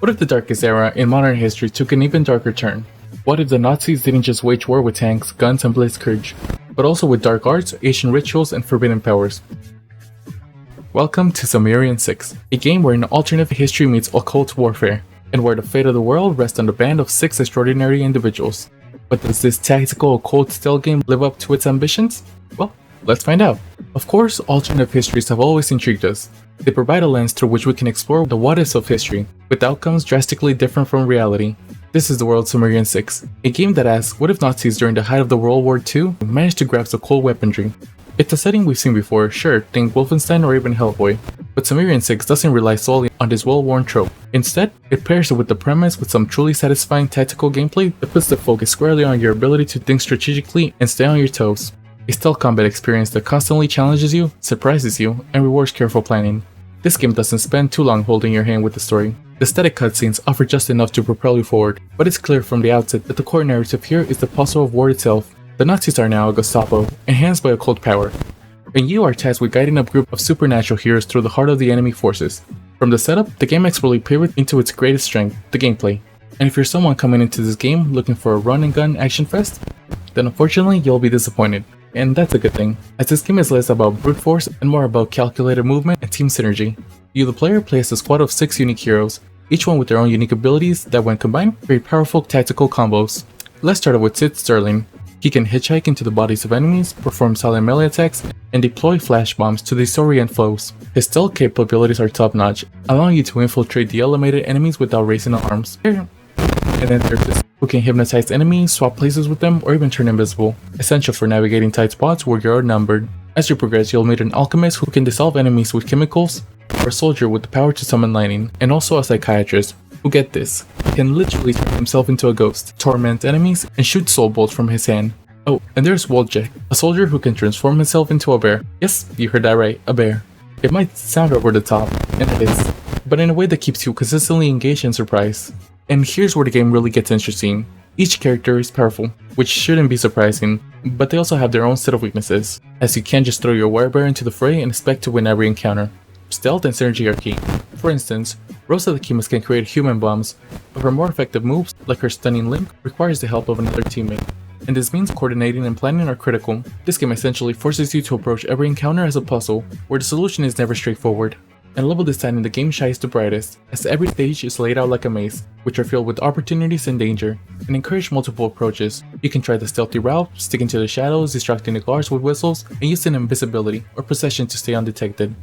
What if the darkest era in modern history took an even darker turn? What if the Nazis didn't just wage war with tanks, guns, and blitzkrieg, but also with dark arts, ancient rituals, and forbidden powers? Welcome to Sumerian 6, a game where an alternate history meets occult warfare, and where the fate of the world rests on the band of 6 extraordinary individuals. But does this tactical occult style game live up to its ambitions? Well, let's find out. Of course, alternate histories have always intrigued us. They provide a lens through which we can explore the what-ifs of history, with outcomes drastically different from reality. This is the world Sumerian 6, a game that asks, what if Nazis during the height of the World War II managed to grasp occult weaponry? It's a setting we've seen before, sure, think Wolfenstein or even Hellboy, but Sumerian 6 doesn't rely solely on this well-worn trope. Instead, it pairs it with the premise with some truly satisfying tactical gameplay that puts the focus squarely on your ability to think strategically and stay on your toes. A stealth combat experience that constantly challenges you, surprises you, and rewards careful planning. This game doesn't spend too long holding your hand with the story. The static cutscenes offer just enough to propel you forward, but it's clear from the outset that the core narrative here is the puzzle of war itself. The Nazis are now a Gestapo, enhanced by occult power, and you are tasked with guiding a group of supernatural heroes through the heart of the enemy forces. From the setup, the game expertly pivots into its greatest strength, the gameplay. And if you're someone coming into this game looking for a run-and-gun action fest, then unfortunately you'll be disappointed. And that's a good thing, as this game is less about brute force and more about calculated movement and team synergy. You, the player, play as a squad of 6 unique heroes, each one with their own unique abilities that when combined create powerful tactical combos. Let's start off with Sid Sterling. He can hitchhike into the bodies of enemies, perform silent melee attacks, and deploy flash bombs to disorient foes. His stealth capabilities are top-notch, allowing you to infiltrate the elevated enemies without raising alarms. And then there's this who can hypnotize enemies, swap places with them, or even turn invisible, essential for navigating tight spots where you're outnumbered. As you progress, you'll meet an alchemist who can dissolve enemies with chemicals, or a soldier with the power to summon lightning, and also a psychiatrist who, get this, can literally turn himself into a ghost, torment enemies, and shoot soul bolts from his hand. Oh, and there's Wojciech, a soldier who can transform himself into a bear. Yes, you heard that right, a bear. It might sound over the top, and it is, but in a way that keeps you consistently engaged and surprised. And here's where the game really gets interesting. Each character is powerful, which shouldn't be surprising, but they also have their own set of weaknesses, as you can't just throw your werebear into the fray and expect to win every encounter. Stealth and synergy are key. For instance, Rosa the Chemist can create human bombs, but her more effective moves, like her stunning limp, requires the help of another teammate. And this means coordinating and planning are critical. This game essentially forces you to approach every encounter as a puzzle, where the solution is never straightforward. And level design in the game shines the brightest, as every stage is laid out like a maze, which are filled with opportunities and danger, and encourage multiple approaches. You can try the stealthy route, stick into the shadows, distracting the guards with whistles, and using invisibility or possession to stay undetected.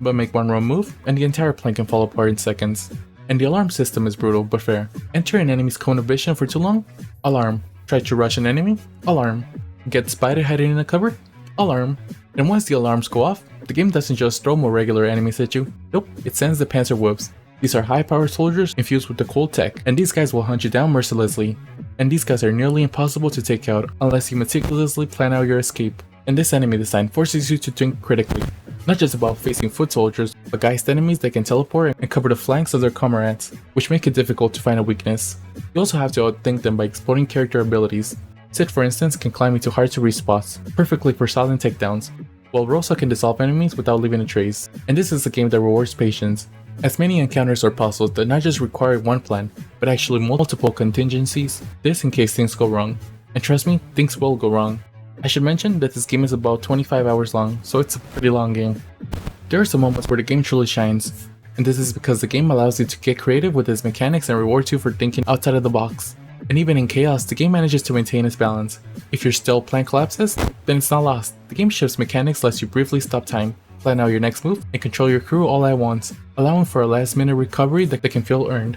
But make one wrong move, and the entire plan can fall apart in seconds. And the alarm system is brutal but fair. Enter an enemy's cone of vision for too long? Alarm. Try to rush an enemy? Alarm. Get spotted hiding in a cupboard? Alarm. And once the alarms go off, the game doesn't just throw more regular enemies at you. Nope, it sends the Panzer Wolves. These are high-powered soldiers infused with the cold tech, and these guys will hunt you down mercilessly. And these guys are nearly impossible to take out unless you meticulously plan out your escape. And this enemy design forces you to think critically, not just about facing foot soldiers, but geist enemies that can teleport and cover the flanks of their comrades, which make it difficult to find a weakness. You also have to outthink them by exploiting character abilities. Sid, for instance, can climb into hard-to-reach spots, perfectly for silent takedowns, while Rosa can dissolve enemies without leaving a trace. And this is a game that rewards patience, as many encounters are puzzles that not just require one plan, but actually multiple contingencies, this in case things go wrong. And trust me, things will go wrong. I should mention that this game is about 25 hours long, so it's a pretty long game. There are some moments where the game truly shines, and this is because the game allows you to get creative with its mechanics and rewards you for thinking outside of the box. And even in chaos, the game manages to maintain its balance. If your stealth plan collapses, then it's not lost. The game shifts mechanics, lets you briefly stop time, plan out your next move, and control your crew all at once, allowing for a last-minute recovery that can feel earned.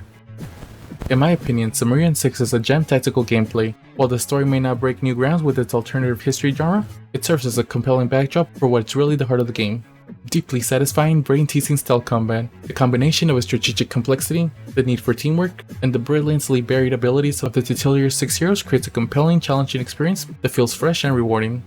In my opinion, Sumerian 6 is a gem tactical gameplay. While the story may not break new grounds with its alternative history genre, it serves as a compelling backdrop for what's really the heart of the game. Deeply satisfying, brain-teasing stealth combat, the combination of a strategic complexity, the need for teamwork, and the brilliantly buried abilities of the titular 6 heroes creates a compelling, challenging experience that feels fresh and rewarding.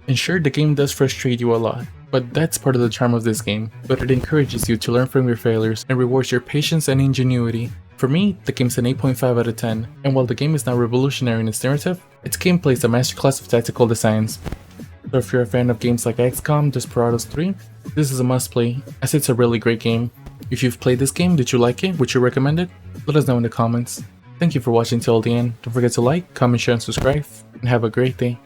And sure, the game does frustrate you a lot, but that's part of the charm of this game. But it encourages you to learn from your failures and rewards your patience and ingenuity. For me, the game's an 8.5 out of 10, and while the game is not revolutionary in its narrative, its gameplay is a masterclass of tactical designs. So if you're a fan of games like XCOM, Desperados 3, this is a must play, as it's a really great game. If you've played this game, did you like it? Would you recommend it? Let us know in the comments. Thank you for watching till the end. Don't forget to like, comment, share, and subscribe, and have a great day.